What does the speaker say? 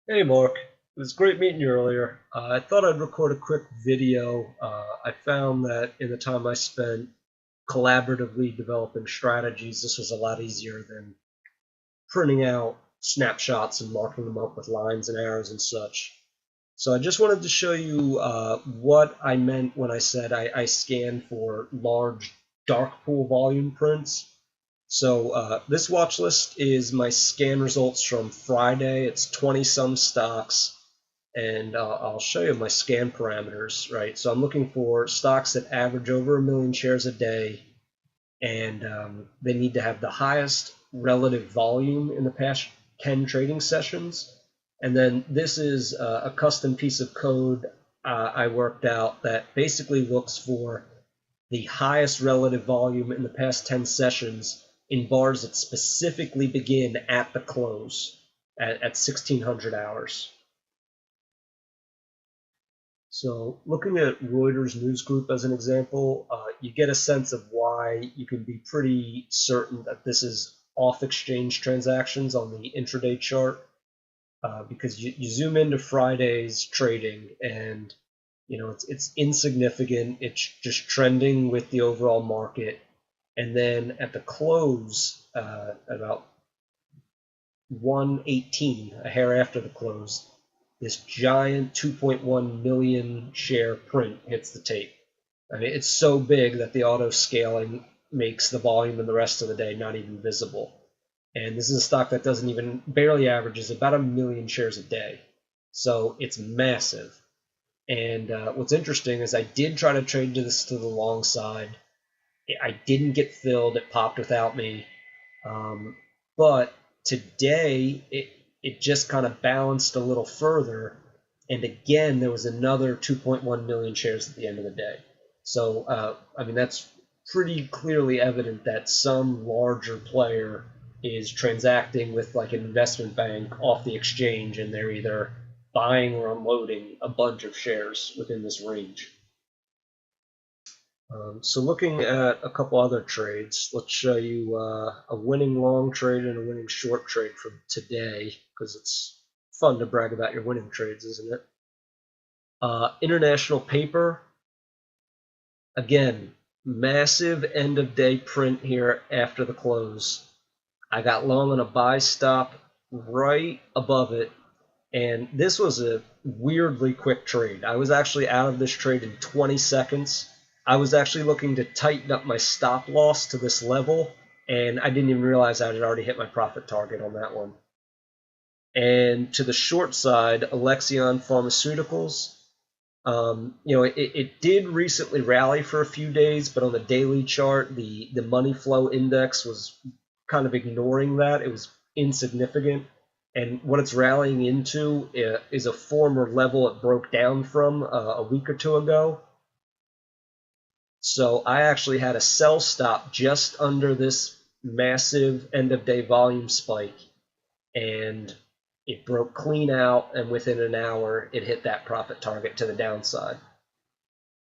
Hey Mark, it was great meeting you earlier. I thought I'd record a quick video. I found that in the time I spent collaboratively developing strategies, this was a lot easier than printing out snapshots and marking them up with lines and arrows and such. So I just wanted to show you what I meant when I said I scan for large dark pool volume prints. So this watch list is my scan results from Friday. It's 20 some stocks, and I'll show you my scan parameters, right? So I'm looking for stocks that average over 1 million shares a day, and they need to have the highest relative volume in the past 10 trading sessions. And then this is a custom piece of code I worked out that basically looks for the highest relative volume in the past 10 sessions in bars that specifically begin at the close at 1600 hours. So looking at Reuters News Group as an example, you get a sense of why you can be pretty certain that this is off-exchange transactions on the intraday chart, because you zoom into Friday's trading and it's insignificant. It's just trending with the overall market, and then at the close, about 118, a hair after the close, this giant 2.1 million share print hits the tape. I mean, it's so big that the auto scaling makes the volume in the rest of the day not even visible. And this is a stock that doesn't even barely averages about 1 million shares a day. So it's massive. And what's interesting is I did try to trade this to the long side. I didn't get filled. It popped without me. But today it just kind of balanced a little further, and again there was another 2.1 million shares at the end of the day. So I mean that's pretty clearly evident that some larger player is transacting with like an investment bank off the exchange, and they're either buying or unloading a bunch of shares within this range. So looking at a couple other trades, let's show you a winning long trade and a winning short trade from today, because it's fun to brag about your winning trades, isn't it? International paper, again, massive end of day print here after the close. I got long on a buy stop right above it, and this was a weirdly quick trade. I was actually out of this trade in 20 seconds. I was actually looking to tighten up my stop loss to this level, and I didn't even realize I had already hit my profit target on that one. And to the short side, Alexion Pharmaceuticals, it did recently rally for a few days, but on the daily chart, the money flow index was kind of ignoring that. It was insignificant. And what it's rallying into is a former level it broke down from a week or two ago. So I actually had a sell stop just under this massive end of day volume spike, and it broke clean out, and within an hour it hit that profit target to the downside.